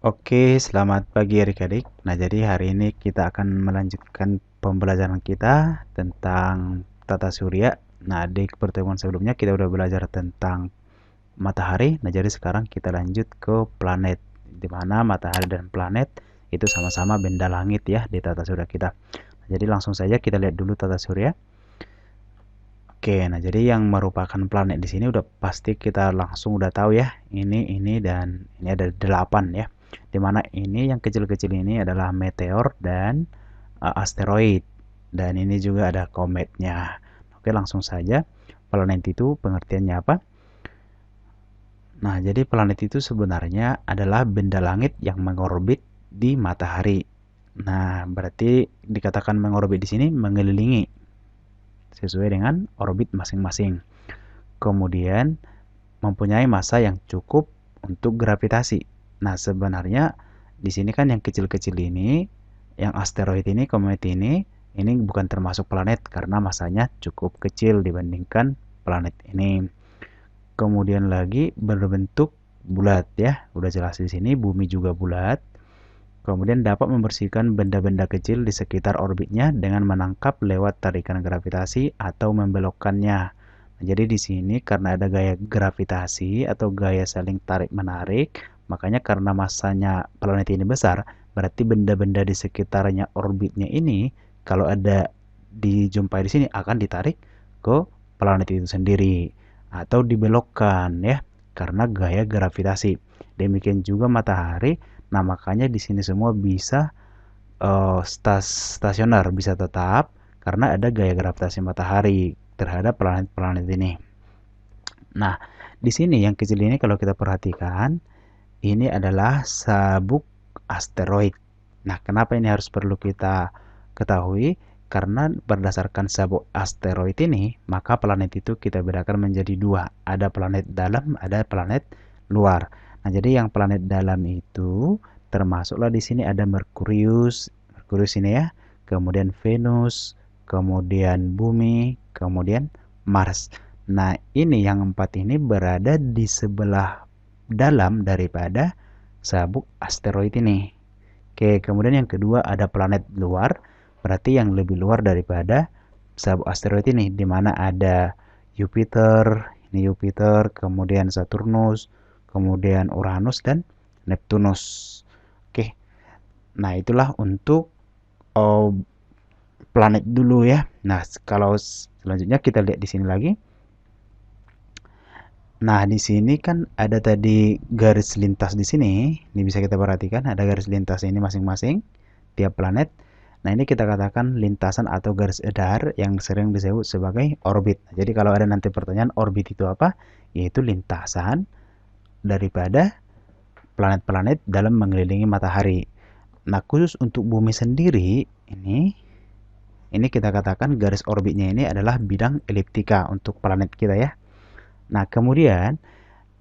Oke, selamat pagi adik-adik. Nah, jadi hari ini kita akan melanjutkan pembelajaran kita tentang tata surya. Nah, di pertemuan sebelumnya kita udah belajar tentang matahari. Nah, jadi sekarang kita lanjut ke planet, di mana matahari dan planet itu sama-sama benda langit ya di tata surya kita. Nah, jadi langsung saja kita lihat dulu tata surya. Oke, nah jadi yang merupakan planet di sini udah pasti kita langsung udah tahu ya. Ini dan ini ada 8 ya. Dimana ini yang kecil-kecil ini adalah meteor dan asteroid. Dan ini juga ada kometnya. Oke, langsung saja. Planet itu pengertiannya apa? Nah, jadi planet itu sebenarnya adalah benda langit yang mengorbit di matahari. Nah, berarti dikatakan mengorbit di sini mengelilingi sesuai dengan orbit masing-masing. Kemudian mempunyai massa yang cukup untuk gravitasi. Nah, sebenarnya di sini kan yang kecil-kecil ini, yang asteroid ini, komet ini bukan termasuk planet karena massanya cukup kecil dibandingkan planet ini. Kemudian lagi berbentuk bulat ya, udah jelas di sini bumi juga bulat. Kemudian dapat membersihkan benda-benda kecil di sekitar orbitnya dengan menangkap lewat tarikan gravitasi atau membelokkannya. Nah, jadi di sini karena ada gaya gravitasi atau gaya saling tarik-menarik, makanya karena masanya planet ini besar, berarti benda-benda di sekitarnya orbitnya ini kalau ada dijumpai di sini akan ditarik ke planet itu sendiri atau dibelokkan ya karena gaya gravitasi. Demikian juga matahari. Nah, makanya di sini semua bisa stasioner, bisa tetap karena ada gaya gravitasi matahari terhadap planet-planet ini. Nah, di sini yang kecil ini kalau kita perhatikan, ini adalah sabuk asteroid. Nah, kenapa ini harus perlu kita ketahui? Karena berdasarkan sabuk asteroid ini, maka planet itu kita bedakan menjadi dua. Ada planet dalam, ada planet luar. Nah, jadi yang planet dalam itu termasuklah di sini ada Merkurius, Merkurius ini ya, kemudian Venus, kemudian Bumi, kemudian Mars. Nah, ini yang empat ini berada di sebelah dalam daripada sabuk asteroid ini. Oke, kemudian yang kedua ada planet luar, berarti yang lebih luar daripada sabuk asteroid ini, di mana ada Jupiter, ini Jupiter, kemudian Saturnus, kemudian Uranus dan Neptunus. Oke, nah itulah untuk oh, planet dulu ya. Nah, kalau selanjutnya kita lihat di sini lagi. Nah, di sini kan ada tadi garis lintas di sini. Ini bisa kita perhatikan, ada garis lintas ini masing-masing tiap planet. Nah, ini kita katakan lintasan atau garis edar yang sering disebut sebagai orbit. Jadi kalau ada nanti pertanyaan orbit itu apa? Yaitu lintasan daripada planet-planet dalam mengelilingi matahari. Nah, khusus untuk bumi sendiri ini kita katakan garis orbitnya ini adalah bidang eliptika untuk planet kita ya. Nah, kemudian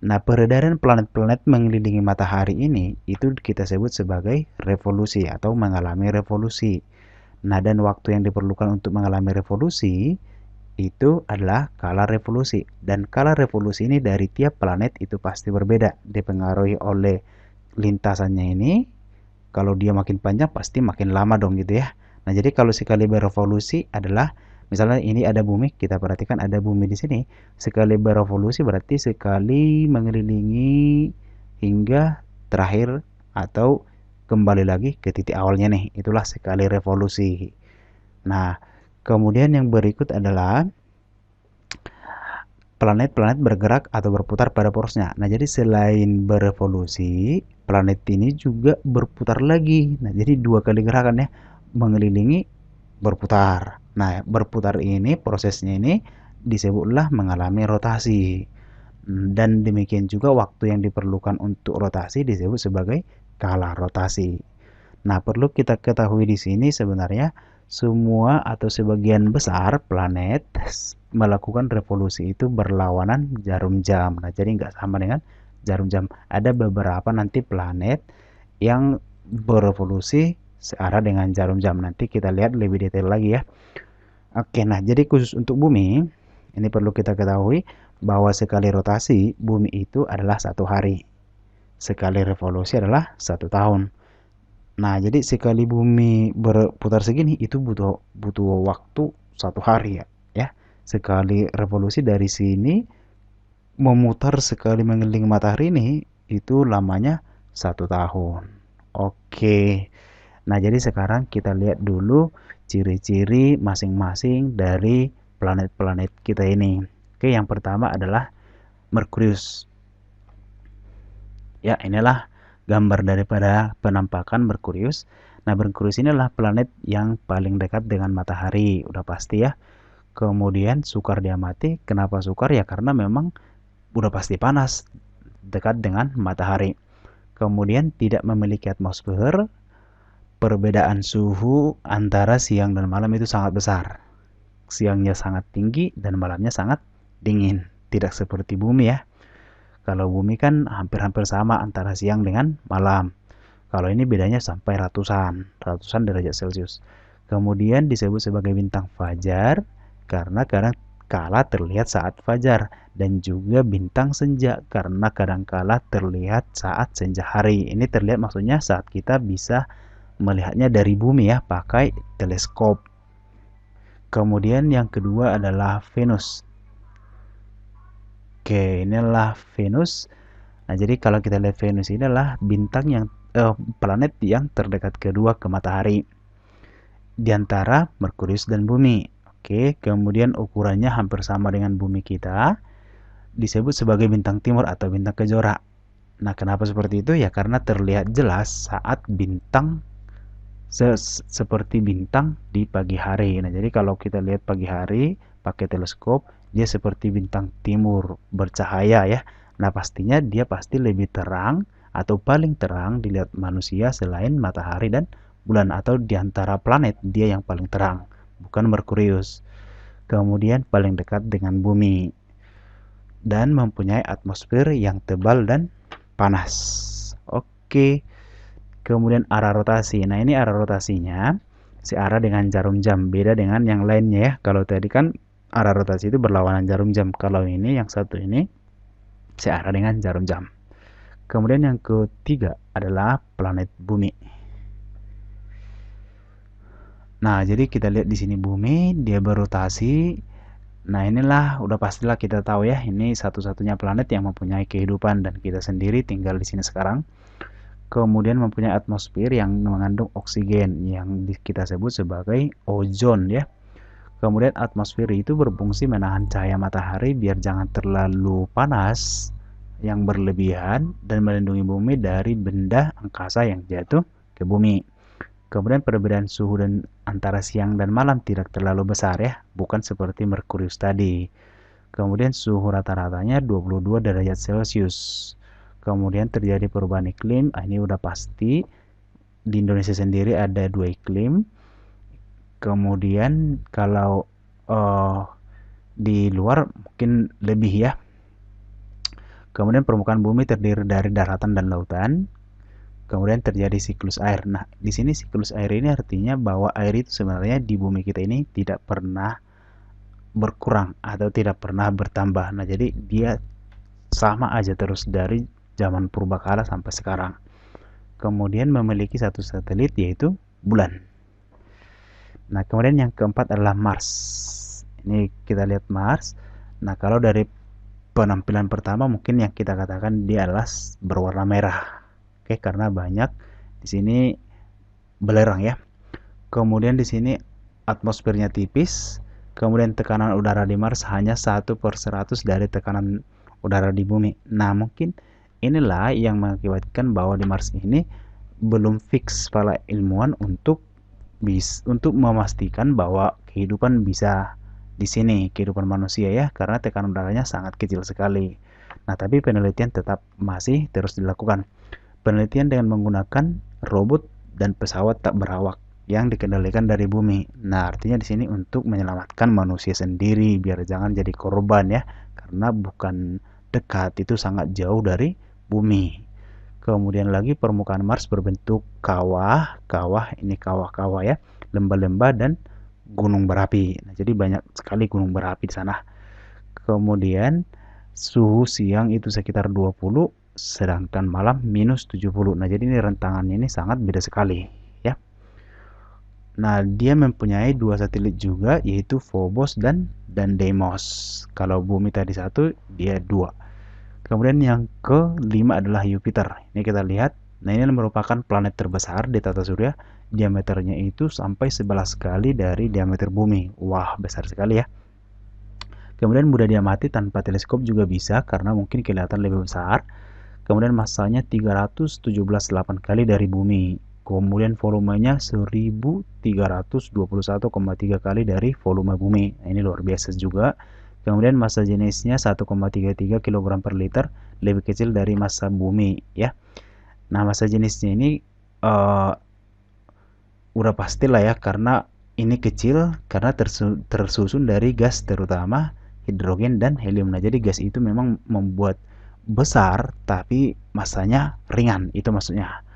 peredaran planet-planet mengelilingi matahari ini itu kita sebut sebagai revolusi atau mengalami revolusi. Nah, dan waktu yang diperlukan untuk mengalami revolusi itu adalah kala revolusi. Dan kala revolusi ini dari tiap planet itu pasti berbeda, dipengaruhi oleh lintasannya ini. Kalau dia makin panjang pasti makin lama dong gitu ya. Nah, jadi kalau sekali berevolusi adalah misalnya ini ada bumi, kita perhatikan ada bumi di sini. Sekali berevolusi berarti sekali mengelilingi hingga terakhir atau kembali lagi ke titik awalnya nih. Itulah sekali revolusi. Nah, kemudian yang berikut adalah planet-planet bergerak atau berputar pada porosnya. Nah, jadi selain berevolusi, planet ini juga berputar lagi. Nah, jadi dua kali gerakan ya, mengelilingi, berputar. Nah, berputar ini, prosesnya ini disebutlah mengalami rotasi. Dan demikian juga waktu yang diperlukan untuk rotasi disebut sebagai kala rotasi. Nah, perlu kita ketahui di sini sebenarnya semua atau sebagian besar planet melakukan revolusi itu berlawanan jarum jam. Nah, jadi nggak sama dengan jarum jam. Ada beberapa nanti planet yang berevolusi searah dengan jarum jam. Nanti kita lihat lebih detail lagi ya. Oke, nah jadi khusus untuk bumi, ini perlu kita ketahui bahwa sekali rotasi bumi itu adalah 1 hari. Sekali revolusi adalah 1 tahun. Nah, jadi sekali bumi berputar segini itu butuh waktu 1 hari ya. Ya, sekali revolusi dari sini memutar sekali mengelilingi matahari ini itu lamanya 1 tahun. Oke. Nah, jadi sekarang kita lihat dulu ciri-ciri masing-masing dari planet-planet kita ini. Oke, yang pertama adalah Merkurius. Ya, inilah gambar daripada penampakan Merkurius. Nah, Merkurius inilah planet yang paling dekat dengan matahari, udah pasti ya. Kemudian sukar diamati. Kenapa sukar? Ya karena memang udah pasti panas, dekat dengan matahari. Kemudian tidak memiliki atmosfer. Perbedaan suhu antara siang dan malam itu sangat besar. Siangnya sangat tinggi dan malamnya sangat dingin. Tidak seperti bumi ya. Kalau bumi kan hampir-hampir sama antara siang dengan malam. Kalau ini bedanya sampai ratusan derajat Celcius. Kemudian disebut sebagai bintang fajar karena kadang kala terlihat saat fajar, dan juga bintang senja karena kadang kala terlihat saat senja hari. Ini terlihat maksudnya saat kita bisa melihatnya dari bumi ya, pakai teleskop. Kemudian yang kedua adalah Venus. Oke, inilah Venus. Nah, jadi kalau kita lihat Venus ini adalah bintang yang planet yang terdekat kedua ke matahari di antara Merkurius dan bumi. Oke, kemudian ukurannya hampir sama dengan bumi kita, disebut sebagai bintang timur atau bintang kejora. Nah, kenapa seperti itu? Ya karena terlihat jelas saat bintang seperti bintang di pagi hari. Nah, jadi kalau kita lihat pagi hari pakai teleskop, dia seperti bintang timur bercahaya ya. Nah, pastinya dia pasti lebih terang atau paling terang dilihat manusia selain matahari dan bulan, atau di antara planet dia yang paling terang, bukan Merkurius. Kemudian paling dekat dengan bumi dan mempunyai atmosfer yang tebal dan panas. Oke. Kemudian arah rotasi. Nah, ini arah rotasinya searah dengan jarum jam. Beda dengan yang lainnya ya. Kalau tadi kan arah rotasi itu berlawanan jarum jam. Kalau ini yang satu ini searah dengan jarum jam. Kemudian yang ketiga adalah planet bumi. Nah, jadi kita lihat di sini bumi, dia berotasi. Nah, inilah udah pastilah kita tahu ya, ini satu-satunya planet yang mempunyai kehidupan dan kita sendiri tinggal di sini sekarang. Kemudian mempunyai atmosfer yang mengandung oksigen yang kita sebut sebagai ozon ya. Kemudian atmosfer itu berfungsi menahan cahaya matahari biar jangan terlalu panas yang berlebihan dan melindungi bumi dari benda angkasa yang jatuh ke bumi. Kemudian perbedaan suhu dan antara siang dan malam tidak terlalu besar ya, bukan seperti Merkurius tadi. Kemudian suhu rata-ratanya 22 derajat Celcius. Kemudian terjadi perubahan iklim, ini udah pasti. Di Indonesia sendiri ada 2 iklim. Kemudian kalau di luar mungkin lebih ya. Kemudian permukaan bumi terdiri dari daratan dan lautan. Kemudian terjadi siklus air. Nah, di sini siklus air ini artinya bahwa air itu sebenarnya di bumi kita ini tidak pernah berkurang atau tidak pernah bertambah. Nah, jadi dia sama aja terus dari zaman purbakala sampai sekarang. Kemudian memiliki satu satelit yaitu bulan. Nah, kemudian yang keempat adalah Mars. Ini kita lihat Mars. Nah, kalau dari penampilan pertama mungkin yang kita katakan dia adalah berwarna merah. Oke, karena banyak di sini belerang ya. Kemudian di sini atmosfernya tipis. Kemudian tekanan udara di Mars hanya 1/100 dari tekanan udara di bumi. Nah, mungkin inilah yang mengakibatkan bahwa di Mars ini belum fix para ilmuwan untuk memastikan bahwa kehidupan bisa di sini, kehidupan manusia ya, karena tekanan udaranya sangat kecil sekali. Nah, tapi penelitian tetap masih terus dilakukan. Penelitian dengan menggunakan robot dan pesawat tak berawak yang dikendalikan dari bumi. Nah, artinya di sini untuk menyelamatkan manusia sendiri biar jangan jadi korban ya, karena bukan dekat, itu sangat jauh dari bumi. Kemudian lagi permukaan Mars berbentuk kawah ini kawah-kawah ya, lembah-lembah dan gunung berapi. Nah, jadi banyak sekali gunung berapi di sana. Kemudian suhu siang itu sekitar 20 sedangkan malam minus 70. Nah, jadi ini rentangannya ini sangat beda sekali ya. Nah, dia mempunyai dua satelit juga, yaitu Phobos dan Deimos. Kalau bumi tadi satu, dia dua. Kemudian yang kelima adalah Jupiter. Ini kita lihat. Nah, ini merupakan planet terbesar di tata surya. Diameternya itu sampai 11 kali dari diameter bumi. Wah, besar sekali ya. Kemudian mudah diamati tanpa teleskop juga bisa karena mungkin kelihatan lebih besar. Kemudian massanya 317,8 kali dari bumi. Kemudian volumenya 1321,3 kali dari volume bumi. Nah, ini luar biasa juga. Kemudian massa jenisnya 1,33 kg per liter, lebih kecil dari massa bumi ya. Nah, massa jenisnya ini uh, udah pastilah ya, karena ini kecil karena tersusun dari gas terutama hidrogen dan helium. Nah, jadi gas itu memang membuat besar tapi masanya ringan, itu maksudnya.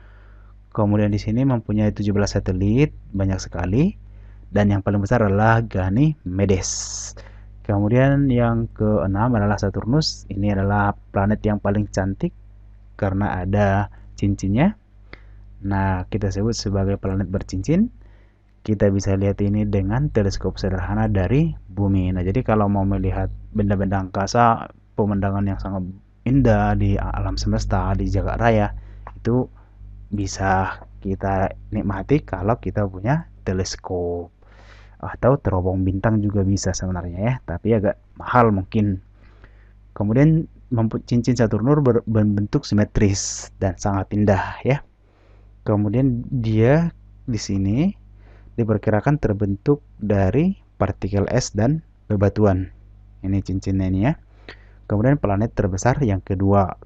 Kemudian di sini mempunyai 17 satelit, banyak sekali. Dan yang paling besar adalah Ganymedes. Kemudian yang keenam adalah Saturnus. Ini adalah planet yang paling cantik karena ada cincinnya. Nah, kita sebut sebagai planet bercincin. Kita bisa lihat ini dengan teleskop sederhana dari bumi. Nah, jadi kalau mau melihat benda-benda angkasa, pemandangan yang sangat indah di alam semesta, di jagat raya, itu bisa kita nikmati kalau kita punya teleskop. Atau terobong bintang juga bisa sebenarnya ya, tapi agak mahal mungkin. Kemudian cincin Saturnus berbentuk simetris dan sangat indah ya. Kemudian dia di sini diperkirakan terbentuk dari partikel es dan bebatuan. Ini cincinnya ini ya. Kemudian planet terbesar yang kedua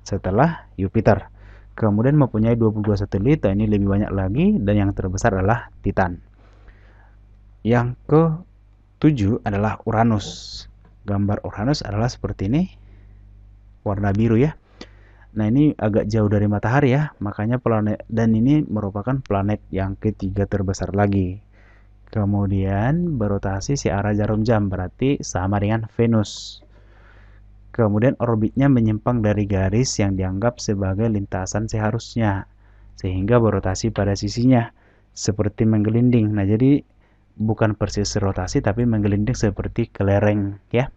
setelah Jupiter. Kemudian mempunyai 22 satelit, ini lebih banyak lagi, dan yang terbesar adalah Titan. Yang ke-7 adalah Uranus. Gambar Uranus adalah seperti ini, warna biru ya. Nah, ini agak jauh dari matahari ya, makanya planet, dan ini merupakan planet yang ketiga terbesar lagi. Kemudian berotasi searah jarum jam, berarti sama dengan Venus. Kemudian orbitnya menyimpang dari garis yang dianggap sebagai lintasan seharusnya, sehingga berotasi pada sisinya, seperti menggelinding. Nah, jadi bukan persis rotasi, tapi menggelinding seperti kelereng ya.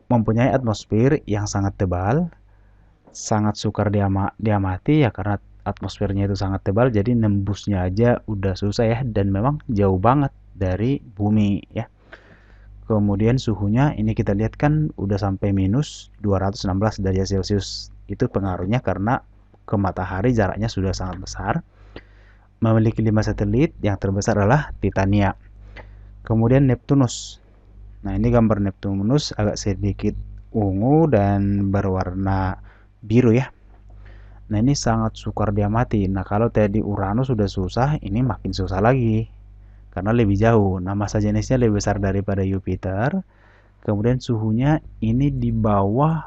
Mempunyai atmosfer yang sangat tebal, sangat sukar diamati ya, karena atmosfernya itu sangat tebal, jadi nembusnya aja udah susah ya, dan memang jauh banget dari bumi ya. Kemudian suhunya ini kita lihat kan udah sampai minus 216 derajat Celcius. Itu pengaruhnya karena ke matahari jaraknya sudah sangat besar. Memiliki 5 satelit, yang terbesar adalah Titania. Kemudian Neptunus. Nah, ini gambar Neptunus agak sedikit ungu dan berwarna biru ya. Nah, ini sangat sukar diamati. Nah, kalau tadi Uranus sudah susah, ini makin susah lagi karena lebih jauh. Nah, massa jenisnya lebih besar daripada Jupiter. Kemudian suhunya ini di bawah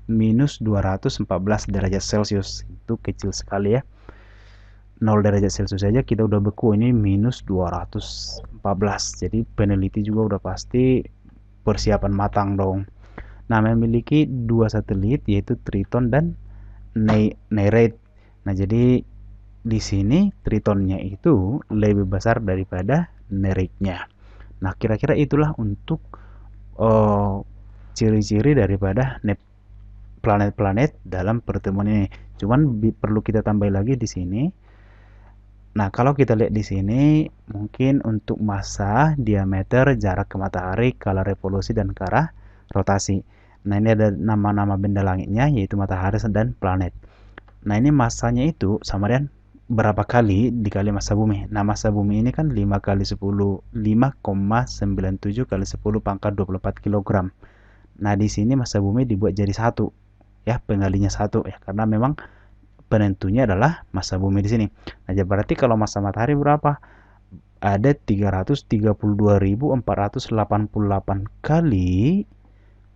minus 214 derajat Celcius. Itu kecil sekali ya. 0 derajat Celcius saja kita udah beku, ini minus 214. Jadi peneliti juga udah pasti persiapan matang dong. Nah, memiliki dua satelit yaitu Triton dan Nereid. Nah, jadi di sini Tritonnya itu lebih besar daripada Nereidnya. Nah, kira-kira itulah untuk ciri-ciri daripada planet-planet dalam pertemuan ini. Cuman perlu kita tambah lagi di sini. Nah, kalau kita lihat di sini, mungkin untuk massa, diameter, jarak ke matahari, skala revolusi, dan ke arah rotasi. Nah, ini ada nama-nama benda langitnya, yaitu matahari dan planet. Nah, ini massanya itu sama dengan berapa kali dikali massa bumi. Nah, massa bumi ini kan 5 kali 10, 5,97 kali 10 pangkat 24 kg. Nah, di sini massa bumi dibuat jadi 1, ya, pengalinya 1 ya, karena memang penentunya adalah massa bumi di sini. Nah, jadi berarti kalau massa matahari berapa? Ada 332.488 kali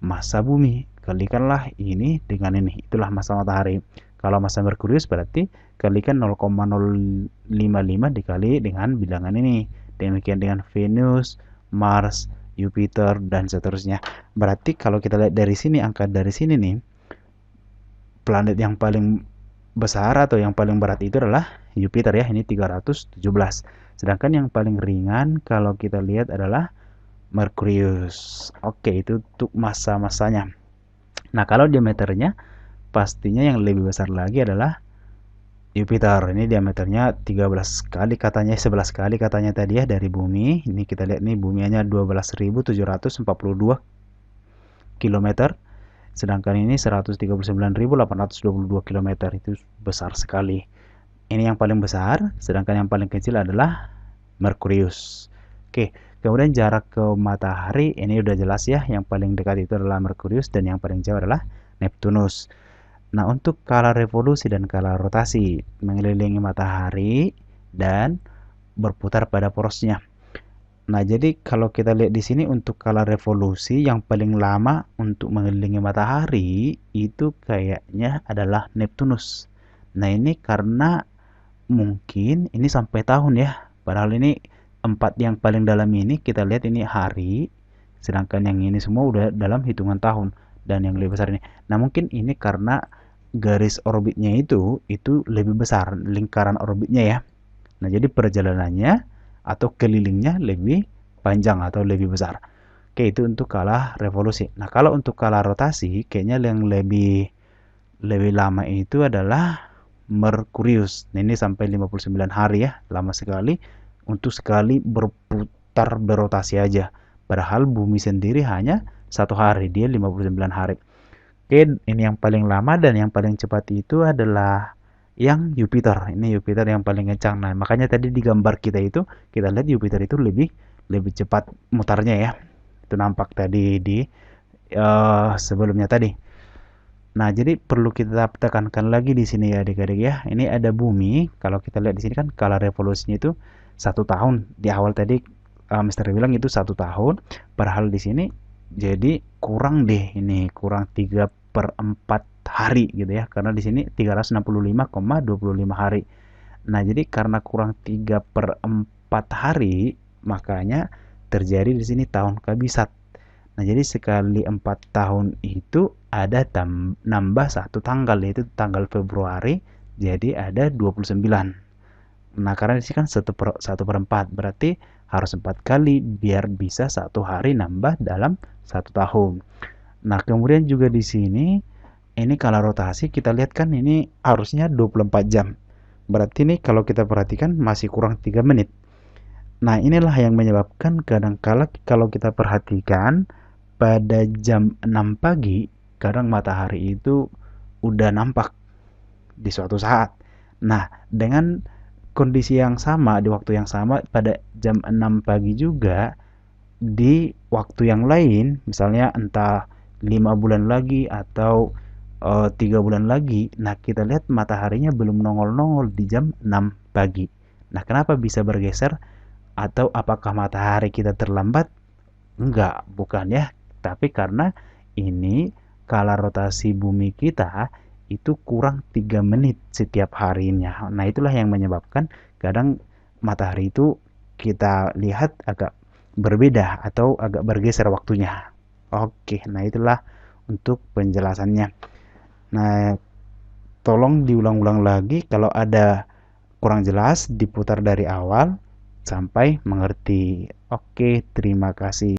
massa bumi. Kalikanlah ini dengan ini. Itulah massa matahari. Kalau massa Merkurius berarti kalikan 0,055 dikali dengan bilangan ini. Demikian dengan Venus, Mars, Jupiter, dan seterusnya. Berarti kalau kita lihat dari sini, angka dari sini nih, planet yang paling besar atau yang paling berat itu adalah Jupiter ya, ini 317. Sedangkan yang paling ringan kalau kita lihat adalah Merkurius. Oke, itu untuk massa-massanya. Nah, kalau diameternya pastinya yang lebih besar lagi adalah Jupiter. Ini diameternya 13 kali katanya, 11 kali katanya tadi ya dari bumi. Ini kita lihat nih, bumi hanya 12.742 km. Sedangkan ini 139.822 km, itu besar sekali. Ini yang paling besar, sedangkan yang paling kecil adalah Merkurius. Oke, kemudian jarak ke matahari ini udah jelas ya, yang paling dekat itu adalah Merkurius dan yang paling jauh adalah Neptunus. Nah, untuk skala revolusi dan skala rotasi mengelilingi matahari dan berputar pada porosnya. Nah, jadi kalau kita lihat di sini untuk skala revolusi yang paling lama untuk mengelilingi matahari itu kayaknya adalah Neptunus. Nah, ini karena mungkin ini sampai tahun ya. Padahal ini 4 yang paling dalam ini kita lihat ini hari, sedangkan yang ini semua udah dalam hitungan tahun dan yang lebih besar ini. Nah, mungkin ini karena garis orbitnya itu lebih besar, lingkaran orbitnya ya. Nah, jadi perjalanannya atau kelilingnya lebih panjang atau lebih besar. Oke, itu untuk skala revolusi. Nah, kalau untuk skala rotasi, kayaknya yang lebih lama itu adalah Merkurius. Nah, ini sampai 59 hari ya, lama sekali untuk sekali berputar berotasi aja. Padahal bumi sendiri hanya 1 hari, dia 59 hari. Oke, ini yang paling lama dan yang paling cepat itu adalah yang Jupiter. Ini Jupiter yang paling kencang. Nah, makanya tadi di gambar kita itu kita lihat Jupiter itu lebih cepat mutarnya ya. Itu nampak tadi di sebelumnya tadi. Nah, jadi perlu kita tekankan lagi di sini ya adik-adik ya. Ini ada bumi. Kalau kita lihat di sini kan skala revolusinya itu 1 tahun. Di awal tadi Mister bilang itu 1 tahun. Padahal di sini jadi kurang deh, ini kurang 3/4 hari gitu ya, karena di sini 365,25 hari. Nah, jadi karena kurang 3/4 hari, makanya terjadi di sini tahun kabisat. Nah, jadi sekali 4 tahun itu ada nambah 1 tanggal, yaitu tanggal Februari, jadi ada 29. Nah, karena di sini kan 1/4, berarti harus 4 kali biar bisa 1 hari nambah dalam 1 tahun. Nah, kemudian juga di sini ini kalau rotasi kita lihat kan ini harusnya 24 jam. Berarti nih kalau kita perhatikan masih kurang 3 menit. Nah, inilah yang menyebabkan kadang-kala kalau kita perhatikan pada jam 6 pagi kadang matahari itu udah nampak di suatu saat. Nah, dengan kondisi yang sama di waktu yang sama pada jam 6 pagi juga di waktu yang lain, misalnya entah 5 bulan lagi atau 3 bulan lagi, nah kita lihat mataharinya belum nongol-nongol di jam 6 pagi. Nah, kenapa bisa bergeser? Atau apakah matahari kita terlambat? Enggak, bukan ya. Tapi karena ini skala rotasi bumi kita itu kurang 3 menit setiap harinya. Nah, itulah yang menyebabkan kadang matahari itu kita lihat agak berbeda atau agak bergeser waktunya. Oke, nah itulah untuk penjelasannya. Nah, tolong diulang-ulang lagi kalau ada kurang jelas, diputar dari awal sampai mengerti. Oke, terima kasih.